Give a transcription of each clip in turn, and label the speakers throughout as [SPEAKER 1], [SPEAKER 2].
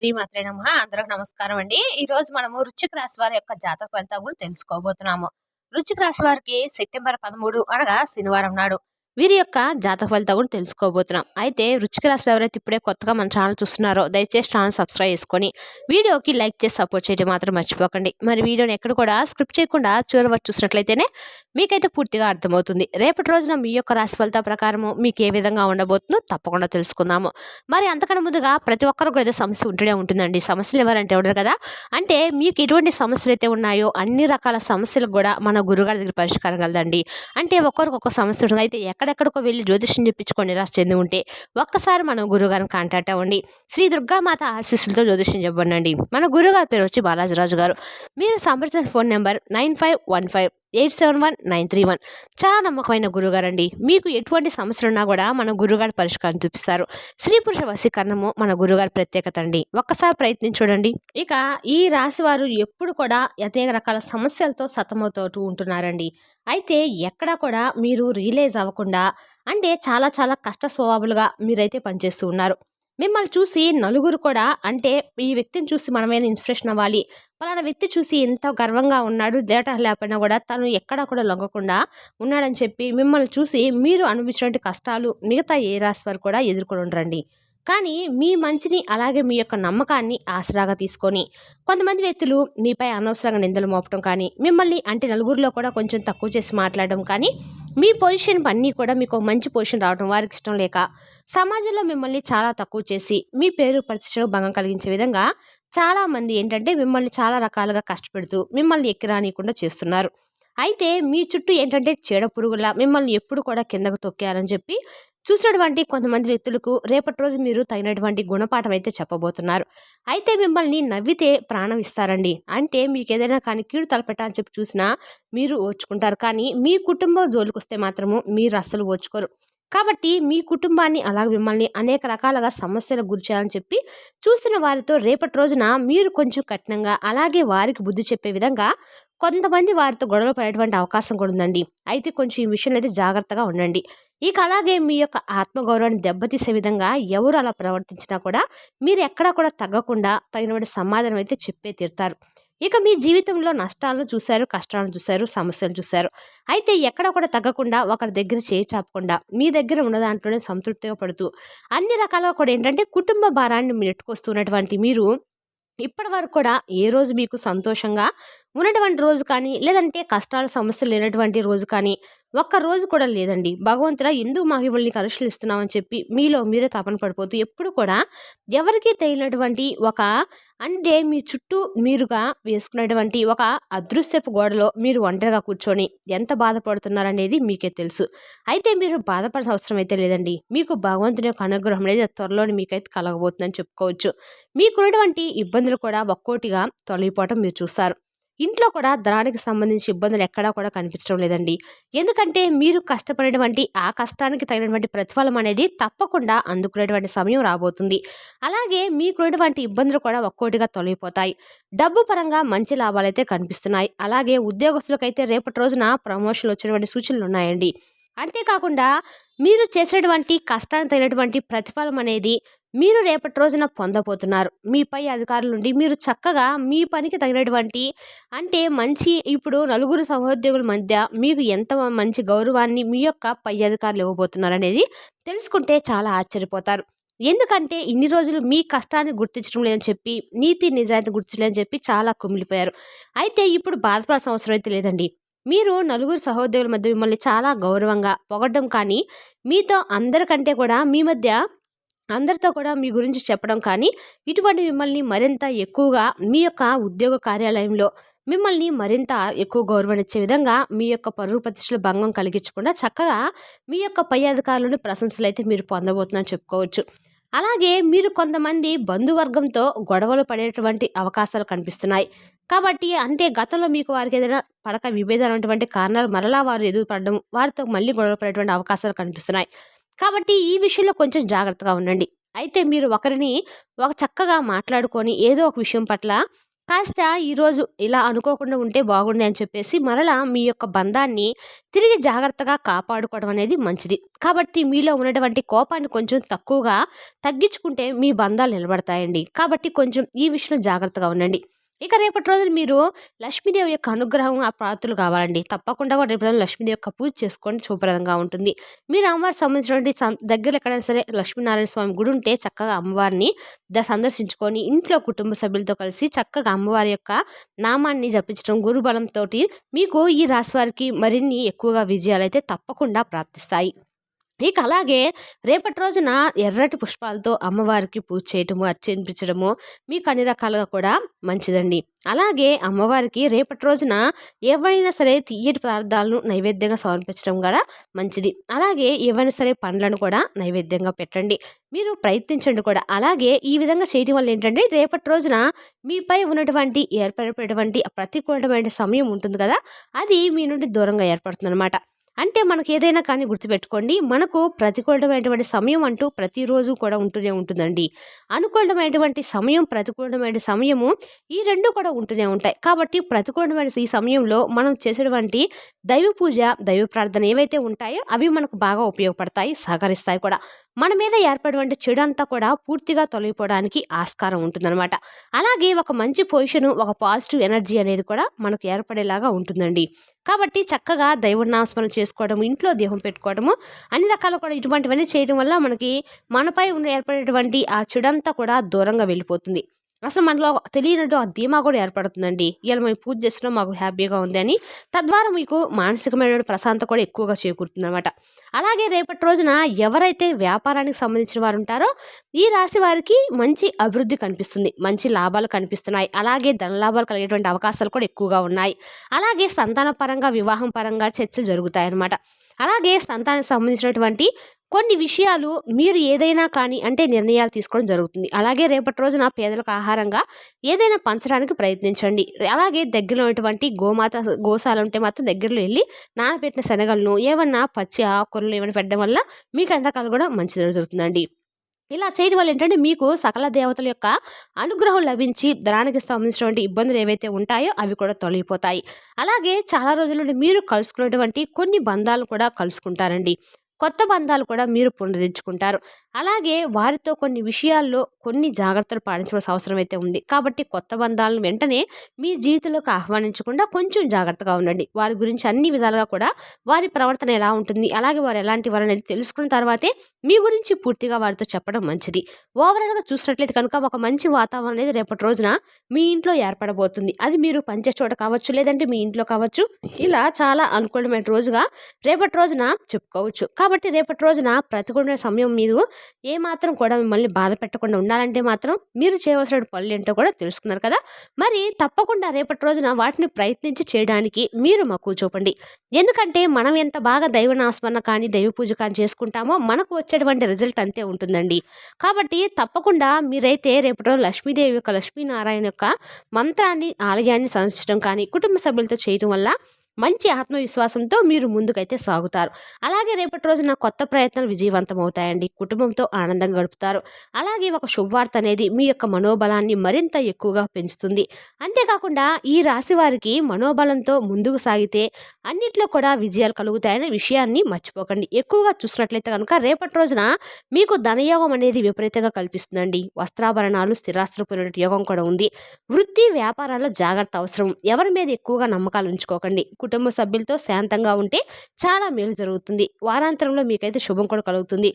[SPEAKER 1] శ్రీమాత్రే నమః. అందరికి నమస్కారం అండి. ఈరోజు మనము వృశ్చిక రాశి వారి యొక్క జాతక ఫలితాలు కూడా తెలుసుకోబోతున్నాము. వృశ్చిక రాశి వారికి సెప్టెంబర్ 13 అనగా శనివారం నాడు వీరి యొక్క జాతక ఫలితాలు కూడా తెలుసుకోబోతున్నాం. అయితే వృశ్చిక రాశిలో ఎవరైతే ఇప్పుడే కొత్తగా మన ఛానల్ చూస్తున్నారో దయచేసి ఛానల్ సబ్స్క్రైబ్ చేసుకొని వీడియోకి లైక్ చేసి సపోర్ట్ చేయడం మాత్రం మర్చిపోకండి. మరి వీడియోని ఎక్కడ కూడా స్క్రిప్ట్ చేయకుండా చివరి వరకు చూసినట్లయితేనే మీకైతే పూర్తిగా అర్థమవుతుంది. రేపటి రోజున మీ యొక్క రాశి ఫలితాల ప్రకారము మీకు ఏ విధంగా ఉండబోతుందో తప్పకుండా తెలుసుకుందాము. మరి అంతకన్నా ముందుగా ప్రతి ఒక్కరికి ఏదో సమస్య ఉంటూనే ఉంటుందండి. సమస్యలు ఎవరంటే ఉండరు కదా! అంటే మీకు ఎటువంటి సమస్యలైతే ఉన్నాయో అన్ని రకాల సమస్యలకు గూడా మన గురువుగారి దగ్గర పరిష్కారం కలదండి. అంటే ఒక్కొక్కరికి ఒక్కో సమస్య ఉంటుంది. అయితే ఎక్కడెక్కడికో వెళ్లి జ్యోతిష్యం చెప్పించుకొని నిరాశ చెంది ఉంటే ఒక్కసారి మన గురువుగారిని కాంటాక్ట్ అవ్వండి. శ్రీ దుర్గామాత ఆశీస్సులతో జ్యోతిష్యం చెప్పండి. మన గురువుగారి పేరు వచ్చి బాలాజీరాజు గారు. మీరు సంప్రదించిన ఫోన్ నెంబర్ 9515871931. చాలా నమ్మకమైన గురువుగారండి. మీకు ఎటువంటి సమస్యలున్నా కూడా మన గురువుగారి పరిష్కారం చూపిస్తారు. స్త్రీ పురుష వశీకరణము మన గురువుగారి ప్రత్యేకత అండి. ఒక్కసారి ప్రయత్నించి చూడండి. ఇక ఈ రాశి వారు ఎప్పుడు కూడా అనేక రకాల సమస్యలతో సతమతమవుతూ ఉంటున్నారండి. అయితే ఎక్కడా కూడా మీరు రియలైజ్ అవ్వకుండా అంటే చాలా చాలా కష్ట స్వభావాలుగా మీరైతే పనిచేస్తూ ఉన్నారు. మిమ్మల్ని చూసి నలుగురు కూడా అంటే ఈ వ్యక్తిని చూసి మనమైనా ఇన్స్పిరేషన్ అవ్వాలి. పలానా వ్యక్తి చూసి ఎంత గర్వంగా ఉన్నాడు. డేటా లేకపోయినా కూడా తను ఎక్కడా కూడా లొంగకుండా ఉన్నాడని చెప్పి మిమ్మల్ని చూసి మీరు అనుభవించినటువంటి కష్టాలు మిగతా ఏ రాశి వారు కూడా ఎదుర్కొని ఉండరండి. కానీ మీ మంచిని అలాగే మీ యొక్క నమ్మకాన్ని ఆసరాగా తీసుకొని కొంతమంది వ్యక్తులు మీపై అనవసరంగా నిందలు మోపడం కానీ మిమ్మల్ని అంటే నలుగురిలో కూడా కొంచెం తక్కువ చేసి మాట్లాడడం కానీ మీ పొజిషన్ అన్నీ కూడా మీకు ఒక మంచి పొజిషన్ రావడం వారికి ఇష్టం లేక సమాజంలో మిమ్మల్ని చాలా తక్కువ చేసి మీ పేరు ప్రతిష్టకు భంగం కలిగించే విధంగా చాలా మంది ఏంటంటే మిమ్మల్ని చాలా రకాలుగా కష్టపెడుతూ మిమ్మల్ని ఎక్కిరానియకుండా చేస్తున్నారు. అయితే మీ చుట్టూ ఏంటంటే చీడ పురుగులా మిమ్మల్ని ఎప్పుడు కూడా కిందకు తొక్కేయాలని చెప్పి చూసినటువంటి కొంతమంది వ్యక్తులకు రేపటి రోజు మీరు తగినటువంటి గుణపాఠం అయితే చెప్పబోతున్నారు. అయితే మిమ్మల్ని నవ్వితే ప్రాణం ఇస్తారండి. అంటే మీకు ఏదైనా కానీ కీడు తలపెట్టాలని చెప్పి చూసినా మీరు ఓర్చుకుంటారు. కానీ మీ కుటుంబం జోలికొస్తే మాత్రము మీరు అస్సలు ఓర్చుకోరు. కాబట్టి మీ కుటుంబాన్ని అలాగే మిమ్మల్ని అనేక రకాలుగా సమస్యలకు గురి చేయాలని చెప్పి చూస్తున్న వారితో రేపటి రోజున మీరు కొంచెం కఠినంగా అలాగే వారికి బుద్ధి చెప్పే విధంగా కొంతమంది వారితో గొడవలు పడేటువంటి అవకాశం కూడా ఉందండి. అయితే కొంచెం ఈ విషయంలో అయితే జాగ్రత్తగా ఉండండి. ఇక అలాగే మీ యొక్క ఆత్మగౌరవాన్ని దెబ్బతీసే విధంగా ఎవరు అలా ప్రవర్తించినా కూడా మీరు ఎక్కడా కూడా తగ్గకుండా తగినటువంటి సమాధానం అయితే చెప్పే తీరుతారు. ఇక మీ జీవితంలో నష్టాలను చూశారు, కష్టాలను చూశారు, సమస్యలు చూశారు. అయితే ఎక్కడ కూడా తగ్గకుండా ఒకరి దగ్గర చేయి చాపకుండా మీ దగ్గర ఉన్న దాంట్లోనే సంతృప్తిగా పడుతూ అన్ని రకాలుగా కూడా ఏంటంటే కుటుంబ భారాన్ని నెట్టుకొస్తున్నటువంటి మీరు ఇప్పటి వరకు కూడా ఏ రోజు మీకు సంతోషంగా ఉన్నటువంటి రోజు కానీ లేదంటే కష్టాలు సమస్యలు లేనటువంటి రోజు కానీ ఒక్క రోజు కూడా లేదండి. భగవంతుడా ఎందుకు మాకు ఇవాళ నీకు పరీక్షలు ఇస్తున్నామని చెప్పి మీలో మీరే తపన పడిపోతూ ఎప్పుడు కూడా ఎవరికీ తెలియనటువంటి ఒక అంటే మీ చుట్టూ మీరుగా వేసుకున్నటువంటి ఒక అదృశ్యపు గోడలో మీరు ఒంటరిగా కూర్చొని ఎంత బాధపడుతున్నారనేది మీకే తెలుసు. అయితే మీరు బాధపడాల్సిన అవసరం అయితే లేదండి. మీకు భగవంతుని యొక్క అనుగ్రహం అనేది త్వరలోనే మీకైతే కలగబోతుందని చెప్పుకోవచ్చు. మీకున్నటువంటి ఇబ్బందులు కూడా ఒక్కోటిగా తొలగిపోవటం మీరు చూస్తారు. ఇంట్లో కూడా ధనానికి సంబంధించి ఇబ్బందులు ఎక్కడా కూడా కనిపించడం లేదండి. ఎందుకంటే మీరు కష్టపడినటువంటి ఆ కష్టానికి తగినటువంటి ప్రతిఫలం అనేది తప్పకుండా అందుకునేటువంటి సమయం రాబోతుంది. అలాగే మీకున్నటువంటి ఇబ్బందులు కూడా ఒక్కోటిగా తొలగిపోతాయి. డబ్బు పరంగా మంచి లాభాలైతే కనిపిస్తున్నాయి. అలాగే ఉద్యోగస్తులకైతే రేపటి రోజున ప్రమోషన్లు వచ్చేటువంటి సూచనలు ఉన్నాయండి. అంతేకాకుండా మీరు చేసినటువంటి కష్టానికి తగినటువంటి ప్రతిఫలం అనేది మీరు రేపటి రోజున పొందబోతున్నారు. మీ పై అధికారుల నుండి మీరు చక్కగా మీ పనికి తగినటువంటి అంటే మంచి ఇప్పుడు నలుగురు సహోద్యోగుల మధ్య మీకు ఎంత మంచి గౌరవాన్ని మీ యొక్క పై అధికారులు ఇవ్వబోతున్నారనేది తెలుసుకుంటే చాలా ఆశ్చర్యపోతారు. ఎందుకంటే ఇన్ని రోజులు మీ కష్టాన్ని గుర్తించడం లేదని చెప్పి, నీతి నిజాయితీ గుర్తించలేదని చెప్పి చాలా కుమిలిపోయారు. అయితే ఇప్పుడు బాధపడాల్సిన అవసరం అయితే లేదండి. మీరు నలుగురు సహోద్యోగుల మధ్య మిమ్మల్ని చాలా గౌరవంగా పొగడ్డం కానీ, మీతో అందరికంటే కూడా మీ మధ్య అందరితో కూడా మీ గురించి చెప్పడం కానీ, ఇటువంటి మిమ్మల్ని మరింత ఎక్కువగా మీ యొక్క ఉద్యోగ కార్యాలయంలో మిమ్మల్ని మరింత ఎక్కువ గౌరవనిచ్చే విధంగా మీ యొక్క పరువు ప్రతిష్టలు భంగం కలిగించకుండా చక్కగా మీ యొక్క పై అధికారులను ప్రశంసలైతే మీరు పొందబోతున్నారని చెప్పుకోవచ్చు. అలాగే మీరు కొంతమంది బంధువర్గంతో గొడవలు పడేటువంటి అవకాశాలు కనిపిస్తున్నాయి. కాబట్టి అంటే గతంలో మీకు వారికి ఏదైనా పడక విభేదాలైనటువంటి కారణాలు మరలా వారు ఎదురుపడడం, వారితో మళ్ళీ గొడవ పడేటువంటి అవకాశాలు కనిపిస్తున్నాయి. కాబట్టి ఈ విషయంలో కొంచెం జాగ్రత్తగా ఉండండి. అయితే మీరు ఒకరిని ఒక చక్కగా మాట్లాడుకొని ఏదో ఒక విషయం పట్ల కాస్త ఈరోజు ఇలా అనుకోకుండా ఉంటే బాగుండే అని చెప్పేసి మరలా మీ యొక్క బంధాన్ని తిరిగి జాగ్రత్తగా కాపాడుకోవడం అనేది మంచిది. కాబట్టి మీలో ఉన్నటువంటి కోపాన్ని కొంచెం తక్కువగా తగ్గించుకుంటే మీ బంధాలు నిలబడతాయండి. కాబట్టి కొంచెం ఈ విషయంలో జాగ్రత్తగా ఉండండి. ఇక రేపటి రోజున మీరు లక్ష్మీదేవి యొక్క అనుగ్రహం ఆ పాత్రలు కావాలండి. తప్పకుండా కూడా రేపటి రోజున లక్ష్మీదేవి యొక్క పూజ చేసుకోండి, శుభ్రంగా ఉంటుంది. మీరు అమ్మవారికి సంబంధించినటువంటి దగ్గరలో ఎక్కడైనా సరే లక్ష్మీనారాయణ స్వామి గుడి ఉంటే చక్కగా అమ్మవారిని సందర్శించుకొని ఇంట్లో కుటుంబ సభ్యులతో కలిసి చక్కగా అమ్మవారి యొక్క నామాన్ని జపించడం గురుబలంతోటి మీకు ఈ రాశి వారికి మరిన్ని ఎక్కువగా విజయాలైతే తప్పకుండా ప్రాప్తిస్తాయి. ఇక అలాగే రేపటి రోజున ఎర్రటి పుష్పాలతో అమ్మవారికి పూజ చేయటము, అర్చించడము మీకు అన్ని రకాలుగా కూడా మంచిదండి. అలాగే అమ్మవారికి రేపటి రోజున ఏవైనా సరే తియ్యటి పదార్థాలను నైవేద్యంగా సమర్పించడం కూడా మంచిది. అలాగే ఏవైనా సరే పండ్లను కూడా నైవేద్యంగా పెట్టండి. మీరు ప్రయత్నించండి కూడా. అలాగే ఈ విధంగా చేయడం వల్ల ఏంటంటే రేపటి రోజున మీపై ఉన్నటువంటి ఏర్పడేటువంటి ప్రతికూలమైన సమయం ఉంటుంది కదా! అది మీ నుండి దూరంగా ఏర్పడుతుందనమాట. అంటే మనకేదైనా కానీ గుర్తుపెట్టుకోండి. మనకు ప్రతికూలమైనటువంటి సమయం అంటూ ప్రతిరోజు కూడా ఉంటూనే ఉంటుందండి. అనుకూలమైనటువంటి సమయం, ప్రతికూలమైన సమయము ఈ 2 కూడా ఉంటూనే ఉంటాయి. కాబట్టి ప్రతికూలమైన ఈ సమయంలో మనం చేసేటువంటి దైవ పూజ, దైవ ప్రార్థన ఏవైతే ఉంటాయో అవి మనకు బాగా ఉపయోగపడతాయి, సహకరిస్తాయి కూడా. మన మీద ఏర్పడేటువంటి చెడంతా కూడా పూర్తిగా తొలగిపోవడానికి ఆస్కారం ఉంటుందనమాట. అలాగే ఒక మంచి పొజిషను, ఒక పాజిటివ్ ఎనర్జీ అనేది కూడా మనకు ఏర్పడేలాగా ఉంటుందండి. కాబట్టి చక్కగా దైవనామస్మరణ చేసుకోవడము, ఇంట్లో దీపం పెట్టుకోవడము, అన్ని రకాలు కూడా ఇటువంటివన్నీ చేయడం వల్ల మనకి మనపై ఏర్పడేటువంటి ఆ చెడంతా కూడా దూరంగా వెళ్ళిపోతుంది. అసలు మనలో తెలియనట్టు ఆ ధీమా కూడా ఏర్పడుతుందండి. ఇయాల మేము పూజ చేస్తున్నాం, మాకు హ్యాపీగా ఉంది అని. తద్వారా మీకు మానసికమైనటువంటి ప్రశాంతత కూడా ఎక్కువగా చేకూరుతుందనమాట. అలాగే రేపటి రోజున ఎవరైతే వ్యాపారానికి సంబంధించిన వారు ఉంటారో ఈ రాశి వారికి మంచి అభివృద్ధి కనిపిస్తుంది. మంచి లాభాలు కనిపిస్తున్నాయి. అలాగే ధనలాభాలు కలిగేటువంటి అవకాశాలు కూడా ఎక్కువగా ఉన్నాయి. అలాగే సంతాన పరంగా, వివాహం పరంగా చర్చలు జరుగుతాయన్నమాట. అలాగే సంతానానికి సంబంధించినటువంటి కొన్ని విషయాలు మీరు ఏదైనా కానీ అంటే నిర్ణయాలు తీసుకోవడం జరుగుతుంది. అలాగే రేపటి రోజున పేదలకు ఆహారంగా ఏదైనా పంచడానికి ప్రయత్నించండి. అలాగే దగ్గరలో ఉన్నటువంటి గోశాల ఉంటే మాత్రం దగ్గరలో వెళ్ళి నానబెట్టిన శనగలను, ఏమన్నా పచ్చి ఆకుకూరలు ఏమైనా పెట్టడం వల్ల మీకు అన్ని రకాలు కూడా మంచి జరుగుతుందండి. ఇలా చేయడం వల్ల ఏంటంటే మీకు సకల దేవతల యొక్క అనుగ్రహం లభించి ధనానికి సంబంధించినటువంటి ఇబ్బందులు ఏవైతే ఉంటాయో అవి కూడా తొలగిపోతాయి. అలాగే చాలా రోజుల నుండి మీరు కలుసుకున్నటువంటి కొన్ని బంధాలు కూడా కలుసుకుంటారండి. కొత్త బంధాలు కూడా మీరు పునరుద్ధరించుకుంటారు. అలాగే వారితో కొన్ని విషయాల్లో కొన్ని జాగ్రత్తలు పాటించవలసిన అవసరం అయితే ఉంది. కాబట్టి కొత్త బంధాలను వెంటనే మీ జీవితంలోకి ఆహ్వానించకుండా కొంచెం జాగ్రత్తగా ఉండండి. వారి గురించి అన్ని విధాలుగా కూడా వారి ప్రవర్తన ఎలా ఉంటుంది, అలాగే వారు ఎలాంటి వారు అనేది తెలుసుకున్న తర్వాతే మీ గురించి పూర్తిగా వారితో చెప్పడం మంచిది. ఓవరాల్‌గా చూసినట్లయితే కనుక ఒక మంచి వాతావరణం అనేది రేపటి రోజున మీ ఇంట్లో ఏర్పడబోతుంది. అది మీరు పనిచేసే చోట కావచ్చు, లేదంటే మీ ఇంట్లో కావచ్చు. ఇలా చాలా అనుకూలమైన రోజుగా రేపటి రోజున చెప్పుకోవచ్చు. కాబట్టి రేపటి రోజున ప్రతికూలమైన సమయం మీరు ఏమాత్రం కూడా మిమ్మల్ని బాధ పెట్టకుండా ఉండాలంటే మాత్రం మీరు చేయవలసిన పనులేంటో కూడా తెలుసుకున్నారు కదా! మరి తప్పకుండా రేపటి రోజున వాటిని ప్రయత్నించి చేయడానికి మీరు మక్కువ చూపండి. ఎందుకంటే మనం ఎంత బాగా దైవ నామస్మరణ కానీ, దైవ పూజ కానీ చేసుకుంటామో మనకు వచ్చేటువంటి రిజల్ట్ అంతే ఉంటుందండి. కాబట్టి తప్పకుండా మీరైతే రేపటి రోజు లక్ష్మీదేవి యొక్క, లక్ష్మీనారాయణ యొక్క మంత్రాన్ని, ఆలయాన్ని సందర్శించడం కానీ, కుటుంబ సభ్యులతో చేయడం వల్ల మంచి ఆత్మవిశ్వాసంతో మీరు ముందుకైతే సాగుతారు. అలాగే రేపటి రోజున కొత్త ప్రయత్నాలు విజయవంతం అవుతాయండి. కుటుంబంతో ఆనందంగా గడుపుతారు. అలాగే ఒక శుభవార్త అనేది మీ యొక్క మనోబలాన్ని మరింత ఎక్కువగా పెంచుతుంది. అంతేకాకుండా ఈ రాశి వారికి మనోబలంతో ముందుకు సాగితే అన్నిట్లో కూడా విజయాలు కలుగుతాయనే విషయాన్ని మర్చిపోకండి. ఎక్కువగా చూసినట్లయితే కనుక రేపటి రోజున మీకు ధనయోగం అనేది విపరీతంగా కల్పిస్తుందండి. వస్త్రాభరణాలు, స్థిరాస్తులు పొందే యోగం కూడా ఉంది. వృత్తి, వ్యాపారాల్లో జాగ్రత్త అవసరం. ఎవరి మీద ఎక్కువగా నమ్మకాలు ఉంచుకోకండి. కుటుంబ సభ్యులతో శాంతంగా ఉంటే చాలా మేలు జరుగుతుంది. వారాంతంలో మీకైతే శుభం కూడా కలుగుతుంది.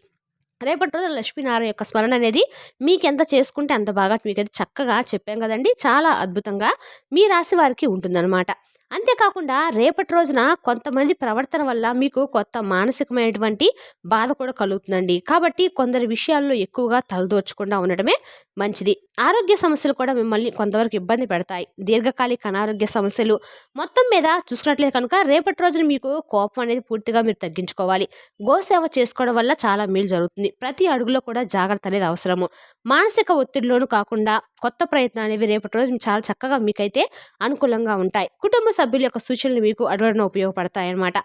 [SPEAKER 1] రేపటి రోజున లక్ష్మీనారాయణ యొక్క స్మరణ అనేది మీకెంత చేసుకుంటే అంత బాగా మీకైతే చక్కగా చెప్పాం కదండీ! చాలా అద్భుతంగా మీ రాశి వారికి ఉంటుందన్నమాట. అంతేకాకుండా రేపటి రోజున కొంతమంది ప్రవర్తన వల్ల మీకు కొత్త మానసికమైనటువంటి బాధ కూడా కలుగుతుందండి. కాబట్టి కొందరి విషయాల్లో ఎక్కువగా తలదూర్చకుండా ఉండడమే మంచిది. ఆరోగ్య సమస్యలు కూడా మిమ్మల్ని కొంతవరకు ఇబ్బంది పెడతాయి. దీర్ఘకాలిక అనారోగ్య సమస్యలు మొత్తం మీద చూసినట్లయితే కనుక రేపటి రోజున మీకు కోపం అనేది పూర్తిగా మీరు తగ్గించుకోవాలి. గోసేవ చేసుకోవడం వల్ల చాలా మేలు జరుగుతుంది. ప్రతి అడుగులో కూడా జాగ్రత్త అనేది అవసరము. మానసిక ఒత్తిడిలోనూ కాకుండా కొత్త ప్రయత్నాలు అనేవి రేపటి రోజు చాలా చక్కగా మీకైతే అనుకూలంగా ఉంటాయి. కుటుంబ సభ్యుల యొక్క సూచనలు మీకు అడుగడుగునా ఉపయోగపడతాయన్నమాట.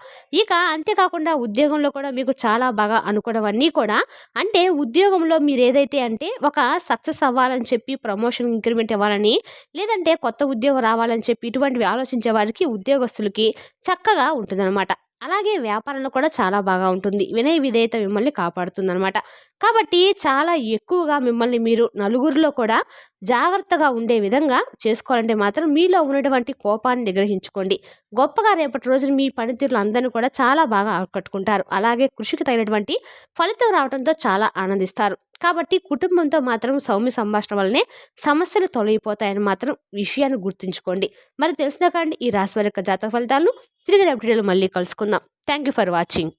[SPEAKER 1] ఇక అంతేకాకుండా ఉద్యోగంలో కూడా మీకు చాలా బాగా అనుకోవడవన్నీ కూడా అంటే ఉద్యోగంలో మీరేదైతే అంటే ఒక సక్సెస్ అవ్వాలని చెప్పి ప్రమోషన్, ఇంక్రిమెంట్ ఇవ్వాలని లేదంటే కొత్త ఉద్యోగం రావాలని చెప్పి ఇటువంటివి ఆలోచించే వారికి ఉద్యోగస్తులకి చక్కగా ఉంటుందన్నమాట. అలాగే వ్యాపారంలో కూడా చాలా బాగా ఉంటుంది. వినయ విధేయత మిమ్మల్ని కాపాడుతుందనమాట. కాబట్టి చాలా ఎక్కువగా మిమ్మల్ని మీరు నలుగురిలో కూడా జాగ్రత్తగా ఉండే విధంగా చేసుకోవాలంటే మాత్రం మీలో ఉన్నటువంటి కోపాన్ని నిగ్రహించుకోండి. గొప్పగా రేపటి రోజున మీ పనితీరులు అందరిని కూడా చాలా బాగా ఆకట్టుకుంటారు. అలాగే కృషికి తగినటువంటి ఫలితం రావడంతో చాలా ఆనందిస్తారు. కాబట్టి కుటుంబంతో మాత్రం సౌమ్య సంభాషణ వల్లనే సమస్యలు తొలగిపోతాయని మాత్రం విషయాన్ని గుర్తుంచుకోండి. మరి తెలిసిన కండి ఈ రాశి వారి యొక్క జాతక ఫలితాలను తిరిగి రేపటి వీడియోలో మళ్ళీ కలుసుకుందాం. Thank you for watching.